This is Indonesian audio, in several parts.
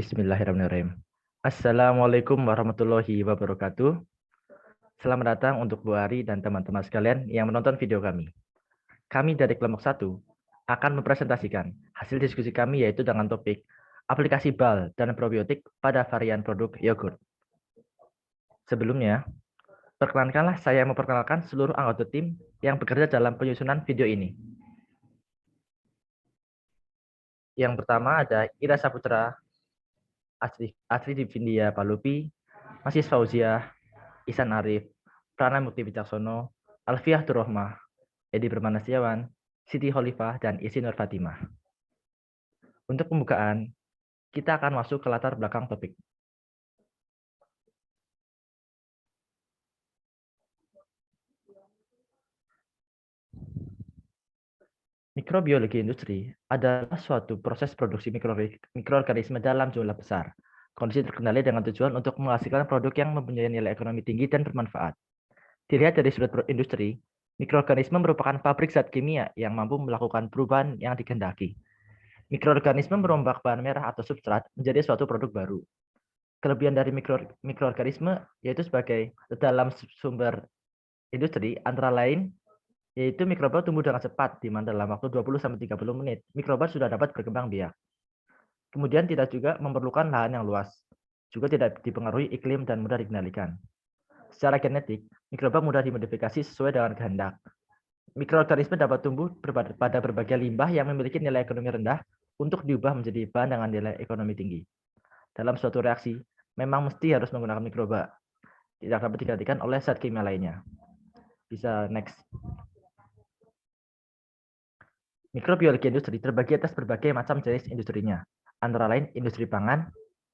Bismillahirrahmanirrahim. Assalamualaikum warahmatullahi wabarakatuh. Selamat datang untuk Bu Ari dan teman-teman sekalian yang menonton video kami. Kami dari kelompok 1 akan mempresentasikan hasil diskusi kami yaitu dengan topik aplikasi BAL dan probiotik pada varian produk yogurt. Sebelumnya, perkenankanlah saya memperkenalkan seluruh anggota tim yang bekerja dalam penyusunan video ini. Yang pertama ada Ira Saputra, Asri Divindia Palupi, Masis Fauziah, Ihsan Arif, Prana Mukti Wicaksono, Alfiah Turrohmah, Edi Permana Setiawan, Siti Khalifah, dan Isi Nur Fatimah. Untuk pembukaan, kita akan masuk ke latar belakang topik. Mikrobiologi industri adalah suatu proses produksi mikroorganisme dalam jumlah besar. Kondisi terkendali dengan tujuan untuk menghasilkan produk yang mempunyai nilai ekonomi tinggi dan bermanfaat. Dilihat dari sudut industri, mikroorganisme merupakan pabrik zat kimia yang mampu melakukan perubahan yang dikehendaki. Mikroorganisme merombak bahan merah atau substrat menjadi suatu produk baru. Kelebihan dari mikroorganisme yaitu sebagai dalam sumber industri antara lain yaitu mikroba tumbuh dengan cepat di mana dalam waktu 20-30 menit mikroba sudah dapat berkembang biak. Kemudian tidak juga memerlukan lahan yang luas. Juga tidak dipengaruhi iklim dan mudah dikendalikan. Secara genetik, mikroba mudah dimodifikasi sesuai dengan kehendak. Mikroorganisme dapat tumbuh pada berbagai limbah yang memiliki nilai ekonomi rendah untuk diubah menjadi bahan dengan nilai ekonomi tinggi. Dalam suatu reaksi, memang mesti harus menggunakan mikroba. Tidak dapat digantikan oleh zat kimia lainnya. Bisa next. Mikrobiologi industri terbagi atas berbagai macam jenis industrinya, antara lain industri pangan,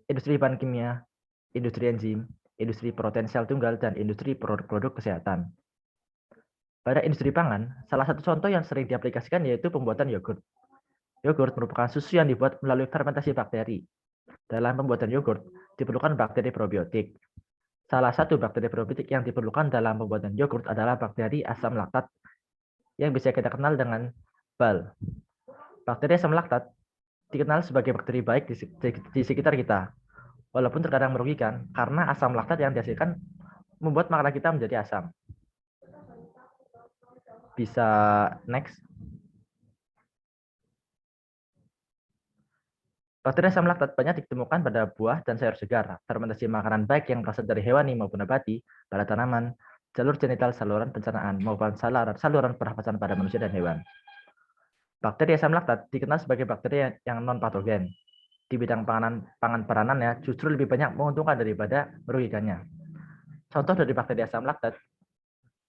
industri bahan kimia, industri enzim, industri potensial tunggal, dan industri produk-produk kesehatan. Pada industri pangan, salah satu contoh yang sering diaplikasikan yaitu pembuatan yogurt. Yogurt merupakan susu yang dibuat melalui fermentasi bakteri. Dalam pembuatan yogurt, diperlukan bakteri probiotik. Salah satu bakteri probiotik yang diperlukan dalam pembuatan yogurt adalah bakteri asam laktat yang bisa kita kenal dengan BAL. Bakteri asam laktat dikenal sebagai bakteri baik di sekitar kita, walaupun terkadang merugikan karena asam laktat yang dihasilkan membuat makanan kita menjadi asam. Bisa next. Bakteri asam laktat banyak ditemukan pada buah dan sayur segar, fermentasi makanan baik yang berasal dari hewani maupun nabati, pada tanaman, jalur genital saluran pencernaan maupun saluran pernapasan pada manusia dan hewan. Bakteri asam laktat dikenal sebagai bakteri yang non-patogen. Di bidang pangan peranannya justru lebih banyak menguntungkan daripada merugikannya. Contoh dari bakteri asam laktat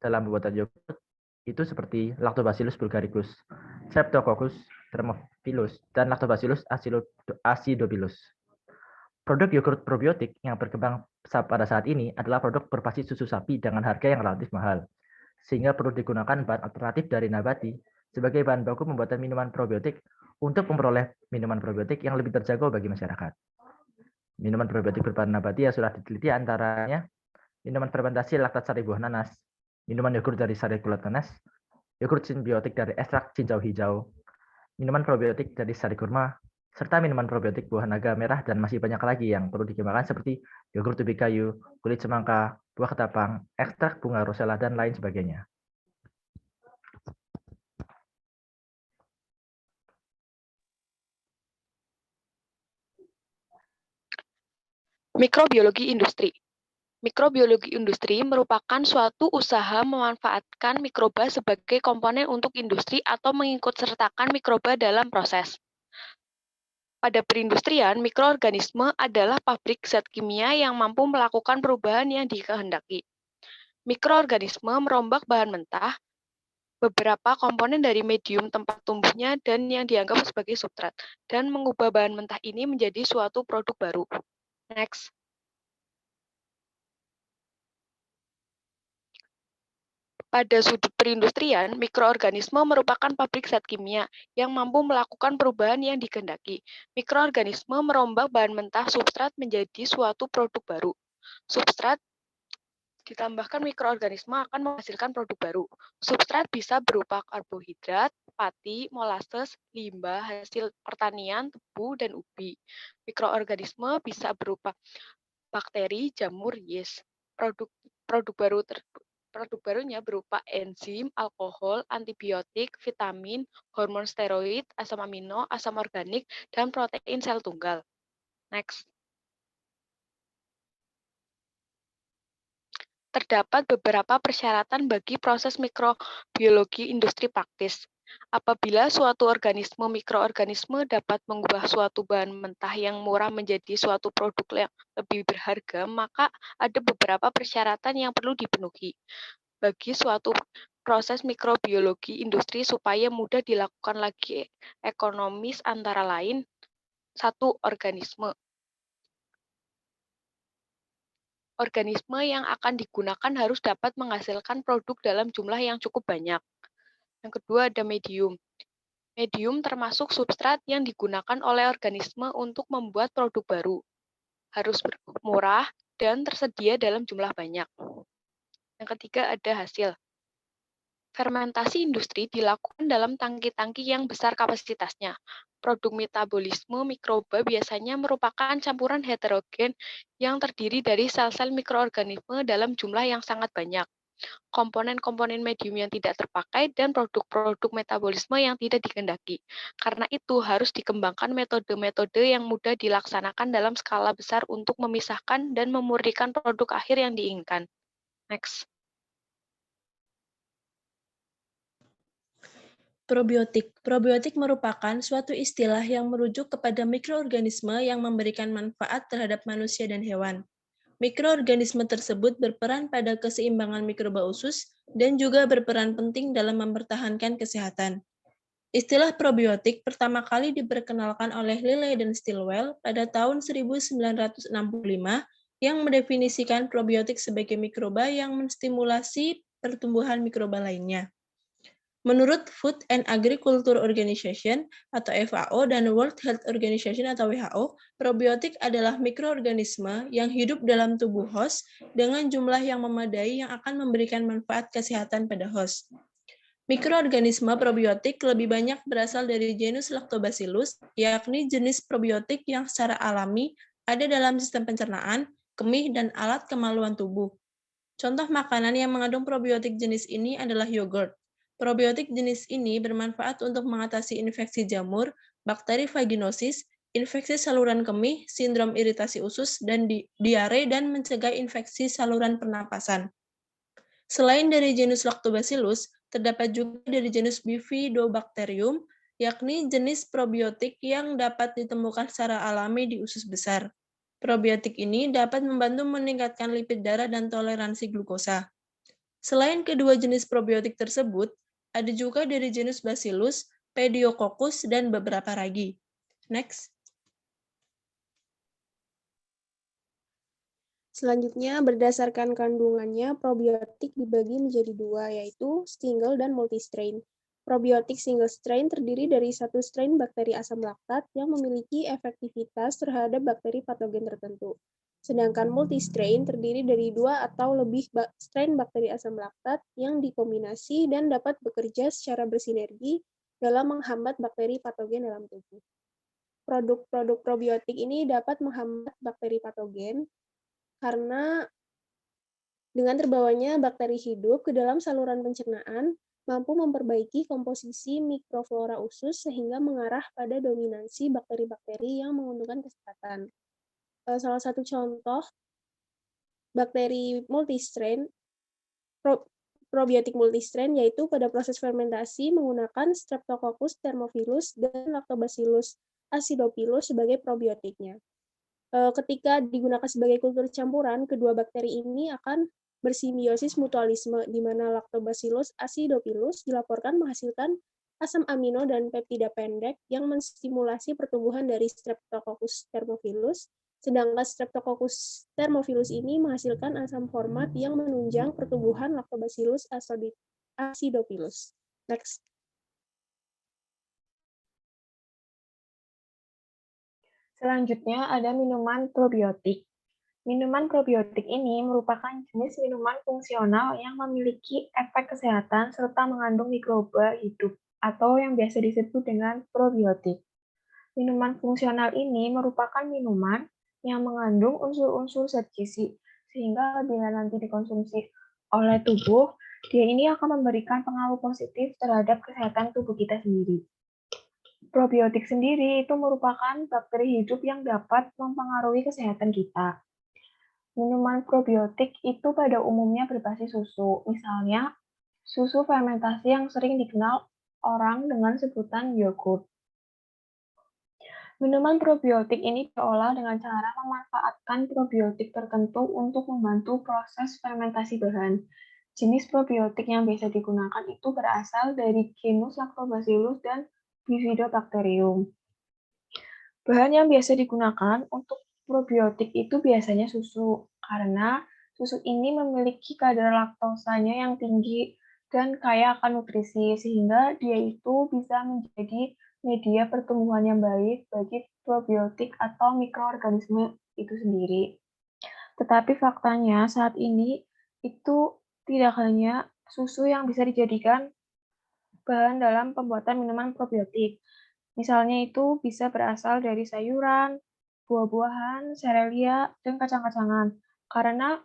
dalam pembuatan yogurt itu seperti Lactobacillus bulgaricus, Streptococcus thermophilus, dan Lactobacillus acidophilus. Produk yogurt probiotik yang berkembang pada saat ini adalah produk berbasis susu sapi dengan harga yang relatif mahal, sehingga perlu digunakan bahan alternatif dari nabati sebagai bahan baku pembuatan minuman probiotik untuk memperoleh minuman probiotik yang lebih terjangkau bagi masyarakat. Minuman probiotik berbahan nabati yang sudah diteliti antaranya minuman fermentasi laktat sari buah nanas, minuman yogurt dari sari kulit nanas, yogurt simbiotik dari ekstrak cincau hijau, minuman probiotik dari sari kurma, serta minuman probiotik buah naga merah dan masih banyak lagi yang perlu dikembangkan seperti yogurt ubi kayu, kulit semangka, buah ketapang, ekstrak bunga rosella, dan lain sebagainya. Mikrobiologi industri. Mikrobiologi industri merupakan suatu usaha memanfaatkan mikroba sebagai komponen untuk industri atau mengikutsertakan mikroba dalam proses. Pada perindustrian, mikroorganisme adalah pabrik zat kimia yang mampu melakukan perubahan yang dikehendaki. Mikroorganisme merombak bahan mentah, beberapa komponen dari medium tempat tumbuhnya dan yang dianggap sebagai substrat, dan mengubah bahan mentah ini menjadi suatu produk baru. Next. Pada sudut perindustrian, mikroorganisme merupakan pabrik zat kimia yang mampu melakukan perubahan yang dikehendaki. Mikroorganisme merombak bahan mentah substrat menjadi suatu produk baru. Substrat Ditambahkan mikroorganisme akan menghasilkan produk baru. Substrat bisa berupa karbohidrat, pati, molases, limbah, hasil pertanian, tebu, dan ubi. Mikroorganisme bisa berupa bakteri, jamur, yeast. Produk produk baru produk barunya berupa enzim, alkohol, antibiotik, vitamin, hormon steroid, asam amino, asam organik, dan protein sel tunggal. Next. Terdapat beberapa persyaratan bagi proses mikrobiologi industri praktis. Apabila suatu organisme mikroorganisme dapat mengubah suatu bahan mentah yang murah menjadi suatu produk yang lebih berharga, maka ada beberapa persyaratan yang perlu dipenuhi. Bagi suatu proses mikrobiologi industri supaya mudah dilakukan lagi ekonomis antara lain, satu organisme. Organisme yang akan digunakan harus dapat menghasilkan produk dalam jumlah yang cukup banyak. Yang kedua ada medium. Medium termasuk substrat yang digunakan oleh organisme untuk membuat produk baru. Harus murah dan tersedia dalam jumlah banyak. Yang ketiga ada hasil. Fermentasi industri dilakukan dalam tangki-tangki yang besar kapasitasnya. Produk metabolisme mikroba biasanya merupakan campuran heterogen yang terdiri dari sel-sel mikroorganisme dalam jumlah yang sangat banyak. Komponen-komponen medium yang tidak terpakai dan produk-produk metabolisme yang tidak dikehendaki. Karena itu harus dikembangkan metode-metode yang mudah dilaksanakan dalam skala besar untuk memisahkan dan memurnikan produk akhir yang diinginkan. Next. Probiotik. Probiotik merupakan suatu istilah yang merujuk kepada mikroorganisme yang memberikan manfaat terhadap manusia dan hewan. Mikroorganisme tersebut berperan pada keseimbangan mikroba usus dan juga berperan penting dalam mempertahankan kesehatan. Istilah probiotik pertama kali diperkenalkan oleh Lilly dan Stilwell pada tahun 1965 yang mendefinisikan probiotik sebagai mikroba yang menstimulasi pertumbuhan mikroba lainnya. Menurut Food and Agriculture Organization atau FAO dan World Health Organization atau WHO, probiotik adalah mikroorganisme yang hidup dalam tubuh host dengan jumlah yang memadai yang akan memberikan manfaat kesehatan pada host. Mikroorganisme probiotik lebih banyak berasal dari genus Lactobacillus, yakni jenis probiotik yang secara alami ada dalam sistem pencernaan, kemih, dan alat kemaluan tubuh. Contoh makanan yang mengandung probiotik jenis ini adalah yogurt. Probiotik jenis ini bermanfaat untuk mengatasi infeksi jamur, bakteri vaginosis, infeksi saluran kemih, sindrom iritasi usus, dan diare, dan mencegah infeksi saluran pernapasan. Selain dari genus Lactobacillus, terdapat juga dari jenis Bifidobacterium, yakni jenis probiotik yang dapat ditemukan secara alami di usus besar. Probiotik ini dapat membantu meningkatkan lipid darah dan toleransi glukosa. Selain kedua jenis probiotik tersebut, ada juga dari jenis Bacillus, Pediococcus, dan beberapa ragi. Next. Selanjutnya, berdasarkan kandungannya, probiotik dibagi menjadi dua, yaitu single dan multistrain. Probiotik single strain terdiri dari satu strain bakteri asam laktat yang memiliki efektivitas terhadap bakteri patogen tertentu. Sedangkan multistrain terdiri dari dua atau lebih strain bakteri asam laktat yang dikombinasi dan dapat bekerja secara bersinergi dalam menghambat bakteri patogen dalam tubuh. Produk-produk probiotik ini dapat menghambat bakteri patogen karena dengan terbawanya bakteri hidup ke dalam saluran pencernaan, mampu memperbaiki komposisi mikroflora usus sehingga mengarah pada dominansi bakteri-bakteri yang menguntungkan kesehatan. Salah satu contoh bakteri multistrain, probiotik multistrain, yaitu pada proses fermentasi menggunakan Streptococcus thermophilus dan Lactobacillus acidophilus sebagai probiotiknya. Ketika digunakan sebagai kultur campuran, kedua bakteri ini akan bersimbiosis mutualisme, di mana Lactobacillus acidophilus dilaporkan menghasilkan asam amino dan peptida pendek yang menstimulasi pertumbuhan dari Streptococcus thermophilus, sedangkan Streptococcus thermophilus ini menghasilkan asam format yang menunjang pertumbuhan Lactobacillus acidophilus. Next. Selanjutnya ada minuman probiotik. Minuman probiotik ini merupakan jenis minuman fungsional yang memiliki efek kesehatan serta mengandung mikroba hidup atau yang biasa disebut dengan probiotik. Minuman fungsional ini merupakan minuman yang mengandung unsur-unsur zat gizi, sehingga bila nanti dikonsumsi oleh tubuh, dia ini akan memberikan pengaruh positif terhadap kesehatan tubuh kita sendiri. Probiotik sendiri itu merupakan bakteri hidup yang dapat mempengaruhi kesehatan kita. Minuman probiotik itu pada umumnya berbasis susu, misalnya susu fermentasi yang sering dikenal orang dengan sebutan yogurt. Minuman probiotik ini diolah dengan cara memanfaatkan probiotik tertentu untuk membantu proses fermentasi bahan. Jenis probiotik yang biasa digunakan itu berasal dari genus Lactobacillus dan Bifidobacterium. Bahan yang biasa digunakan untuk probiotik itu biasanya susu, karena susu ini memiliki kadar laktosanya yang tinggi dan kaya akan nutrisi, sehingga dia itu bisa menjadi media pertumbuhan yang baik bagi probiotik atau mikroorganisme itu sendiri. Tetapi faktanya saat ini itu tidak hanya susu yang bisa dijadikan bahan dalam pembuatan minuman probiotik. Misalnya itu bisa berasal dari sayuran, buah-buahan, serealia, dan kacang-kacangan. Karena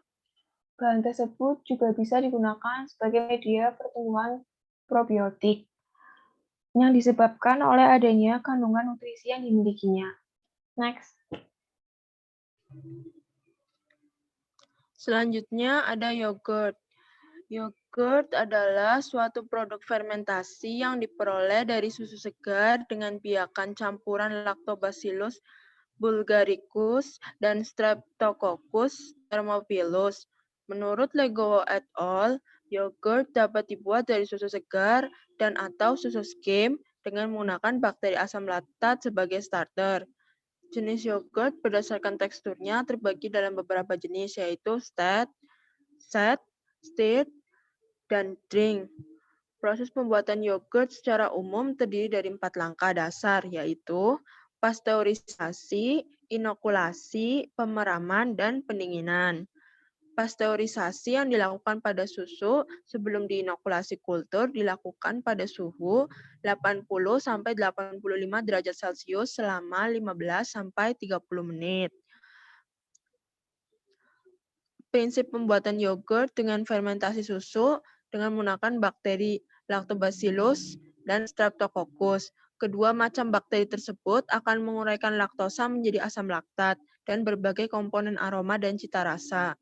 bahan tersebut juga bisa digunakan sebagai media pertumbuhan probiotik yang disebabkan oleh adanya kandungan nutrisi yang dimilikinya. Next. Selanjutnya ada yogurt. Yogurt adalah suatu produk fermentasi yang diperoleh dari susu segar dengan biakan campuran Lactobacillus bulgaricus dan Streptococcus thermophilus. Menurut Legowo et al., yogurt dapat dibuat dari susu segar dan atau susu skim dengan menggunakan bakteri asam laktat sebagai starter. Jenis yogurt berdasarkan teksturnya terbagi dalam beberapa jenis, yaitu set, stirred, dan drink. Proses pembuatan yogurt secara umum terdiri dari 4 langkah dasar, yaitu pasteurisasi, inokulasi, pemeraman, dan pendinginan. Pasteurisasi yang dilakukan pada susu sebelum diinokulasi kultur dilakukan pada suhu 80-85 derajat Celcius selama 15-30 menit. Prinsip pembuatan yogurt dengan fermentasi susu dengan menggunakan bakteri Lactobacillus dan Streptococcus. Kedua macam bakteri tersebut akan menguraikan laktosa menjadi asam laktat dan berbagai komponen aroma dan cita rasa.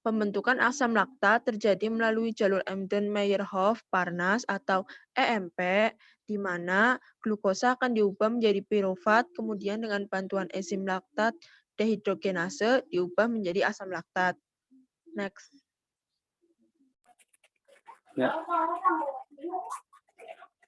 Pembentukan asam laktat terjadi melalui jalur Embden-Meyerhof-Parnas atau EMP, di mana glukosa akan diubah menjadi pirufat, kemudian dengan bantuan enzim laktat dehidrogenase diubah menjadi asam laktat. Next.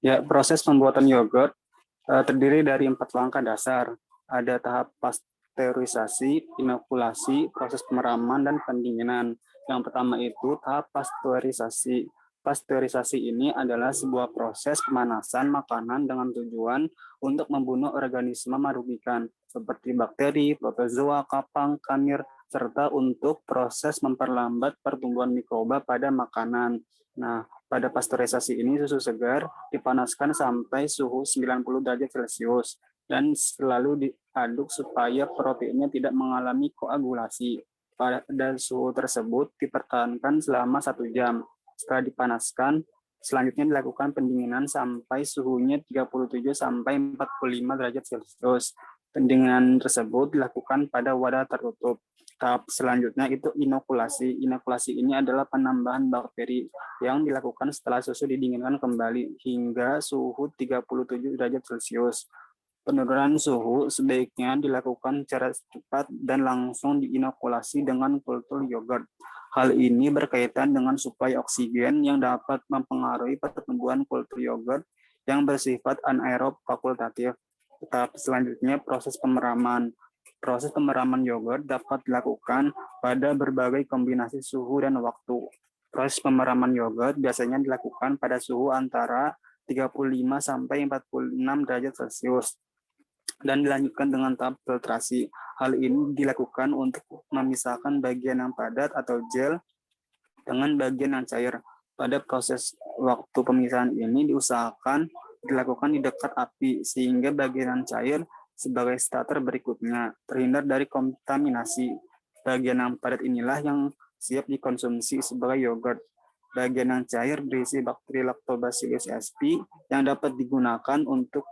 Ya, proses pembuatan yogurt terdiri dari 4 langkah dasar. Ada tahap pasteurisasi, inokulasi, proses pemeraman, dan pendinginan. Yang pertama itu tahap pasteurisasi. Pasteurisasi ini adalah sebuah proses pemanasan makanan dengan tujuan untuk membunuh organisme merugikan, seperti bakteri, protozoa, kapang, kamir, serta untuk proses memperlambat pertumbuhan mikroba pada makanan. Nah, pada pasteurisasi ini susu segar dipanaskan sampai suhu 90 derajat Celcius dan selalu diaduk supaya proteinnya tidak mengalami koagulasi. Pada suhu tersebut dipertahankan selama 1 jam. Setelah dipanaskan, selanjutnya dilakukan pendinginan sampai suhunya 37 sampai 45 derajat Celcius. Pendinginan tersebut dilakukan pada wadah tertutup. Tahap selanjutnya itu inokulasi. Inokulasi ini adalah penambahan bakteri yang dilakukan setelah susu didinginkan kembali hingga suhu 37 derajat Celcius. Penurunan suhu sebaiknya dilakukan secara cepat dan langsung diinokulasi dengan kultur yogurt. Hal ini berkaitan dengan suplai oksigen yang dapat mempengaruhi pertumbuhan kultur yogurt yang bersifat anaerob fakultatif. Tahap selanjutnya proses pemeraman. Proses pemeraman yogurt dapat dilakukan pada berbagai kombinasi suhu dan waktu. Proses pemeraman yogurt biasanya dilakukan pada suhu antara 35 sampai 46 derajat Celcius. dan dilanjutkan dengan tahap filtrasi. Hal ini dilakukan untuk memisahkan bagian yang padat atau gel dengan bagian yang cair. Pada proses waktu pemisahan ini diusahakan dilakukan di dekat api sehingga bagian yang cair sebagai starter berikutnya terhindar dari kontaminasi. Bagian yang padat inilah yang siap dikonsumsi sebagai yogurt. Bagian yang cair berisi bakteri Lactobacillus sp yang dapat digunakan untuk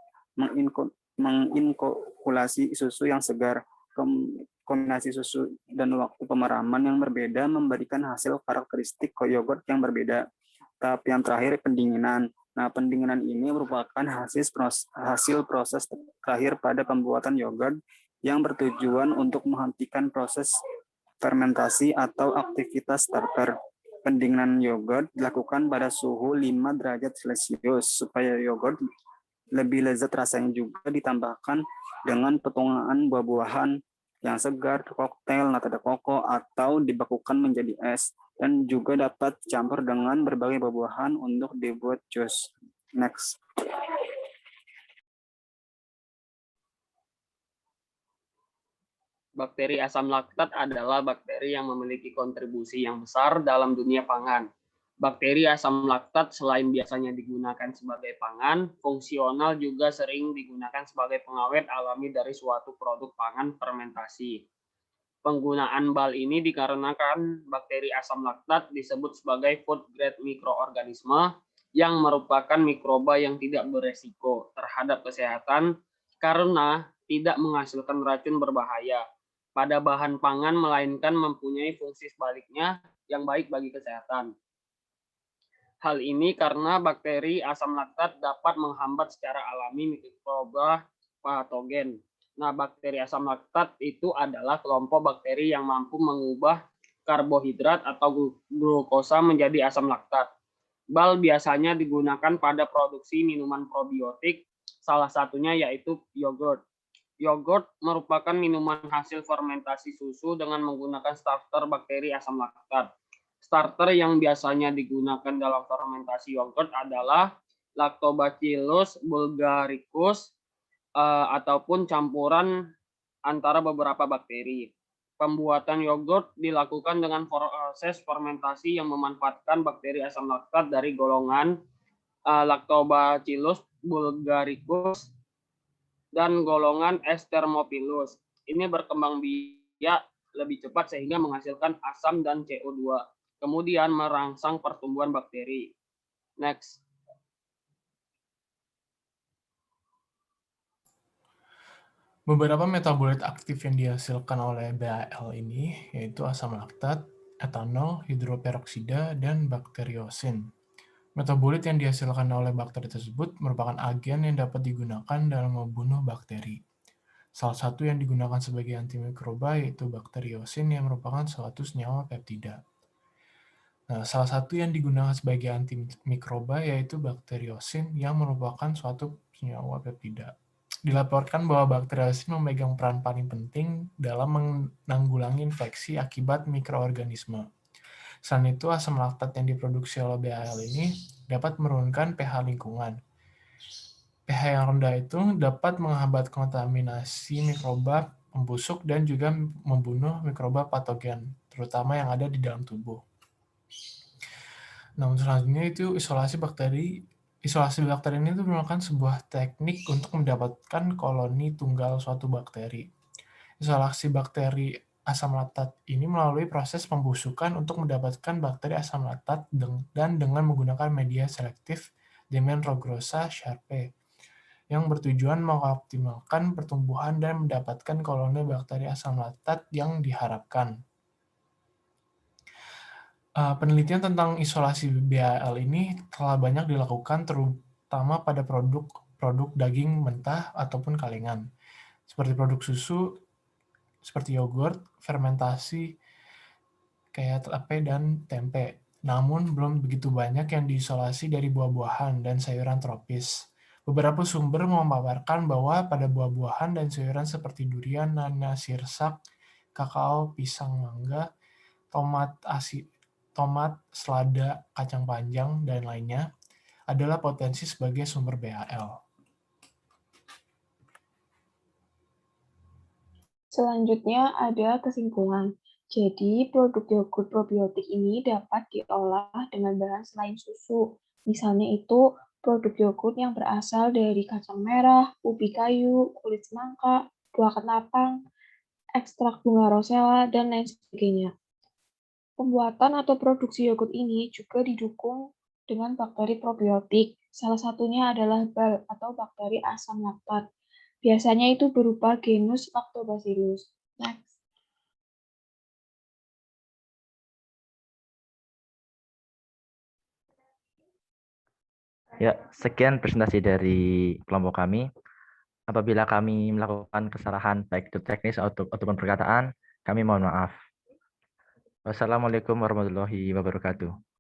menginokulasi susu yang segar. Kombinasi susu dan waktu pemeraman yang berbeda memberikan hasil karakteristik yogurt yang berbeda. Tahap yang terakhir, pendinginan. Nah, pendinginan ini merupakan hasil proses terakhir pada pembuatan yogurt yang bertujuan untuk menghentikan proses fermentasi atau aktivitas starter. Pendinginan yogurt dilakukan pada suhu 5 derajat Celcius supaya yogurt lebih lezat rasanya, juga ditambahkan dengan potongan buah-buahan yang segar, koktail, nata de coco, atau dibekukan menjadi es, dan juga dapat dicampur dengan berbagai buah-buahan untuk dibuat jus. Next. Bakteri asam laktat adalah bakteri yang memiliki kontribusi yang besar dalam dunia pangan. Bakteri asam laktat selain biasanya digunakan sebagai pangan, fungsional juga sering digunakan sebagai pengawet alami dari suatu produk pangan fermentasi. Penggunaan BAL ini dikarenakan bakteri asam laktat disebut sebagai food grade mikroorganisme yang merupakan mikroba yang tidak beresiko terhadap kesehatan karena tidak menghasilkan racun berbahaya pada bahan pangan, melainkan mempunyai fungsi sebaliknya yang baik bagi kesehatan. Hal ini karena bakteri asam laktat dapat menghambat secara alami mikroba patogen. Nah, bakteri asam laktat itu adalah kelompok bakteri yang mampu mengubah karbohidrat atau glukosa menjadi asam laktat. BAL biasanya digunakan pada produksi minuman probiotik, salah satunya yaitu yogurt. Yogurt merupakan minuman hasil fermentasi susu dengan menggunakan starter bakteri asam laktat. Starter yang biasanya digunakan dalam fermentasi yogurt adalah Lactobacillus bulgaricus ataupun campuran antara beberapa bakteri. Pembuatan yogurt dilakukan dengan proses fermentasi yang memanfaatkan bakteri asam laktat dari golongan Lactobacillus bulgaricus dan golongan Thermophilus. Ini berkembang biak lebih cepat sehingga menghasilkan asam dan CO2. Kemudian merangsang pertumbuhan bakteri. Next. Beberapa metabolit aktif yang dihasilkan oleh BAL ini yaitu asam laktat, etanol, hidroperoksida, dan bakteriosin. Metabolit yang dihasilkan oleh bakteri tersebut merupakan agen yang dapat digunakan dalam membunuh bakteri. Salah satu yang digunakan sebagai antimikroba yaitu bakteriosin yang merupakan suatu senyawa peptida. Nah, salah satu yang digunakan sebagai antimikroba yaitu bakteriosin yang merupakan suatu senyawa peptida. Dilaporkan bahwa bakteriosin memegang peran paling penting dalam menanggulangi infeksi akibat mikroorganisme. Selain itu, asam laktat yang diproduksi oleh BAL ini dapat menurunkan pH lingkungan. pH yang rendah itu dapat menghambat kontaminasi mikroba pembusuk dan juga membunuh mikroba patogen, terutama yang ada di dalam tubuh. Nah, selanjutnya itu isolasi bakteri. Isolasi bakteri ini merupakan sebuah teknik untuk mendapatkan koloni tunggal suatu bakteri. Isolasi bakteri asam laktat ini melalui proses pembusukan untuk mendapatkan bakteri asam laktat dan dengan menggunakan media selektif Demann-Rogrosa-Sharpe yang bertujuan mengoptimalkan pertumbuhan dan mendapatkan koloni bakteri asam laktat yang diharapkan. Penelitian tentang isolasi BAL ini telah banyak dilakukan terutama pada produk daging mentah ataupun kalengan, seperti produk susu, seperti yogurt, fermentasi, kayak tape dan tempe. Namun, belum begitu banyak yang diisolasi dari buah-buahan dan sayuran tropis. Beberapa sumber memaparkan bahwa pada buah-buahan dan sayuran seperti durian, nanas, sirsak, kakao, pisang, mangga, tomat, selada, kacang panjang, dan lainnya adalah potensi sebagai sumber BAL. Selanjutnya ada kesimpulan. Jadi, produk yogurt probiotik ini dapat diolah dengan bahan selain susu. Misalnya itu produk yogurt yang berasal dari kacang merah, ubi kayu, kulit semangka, buah ketapang, ekstrak bunga rosella, dan lain sebagainya. Pembuatan atau produksi yogurt ini juga didukung dengan bakteri probiotik. Salah satunya adalah BAL atau bakteri asam laktat. Biasanya itu berupa genus Lactobacillus. Next. Ya, sekian presentasi dari kelompok kami. Apabila kami melakukan kesalahan baik itu teknis ataupun perkataan, kami mohon maaf. Wassalamualaikum warahmatullahi wabarakatuh.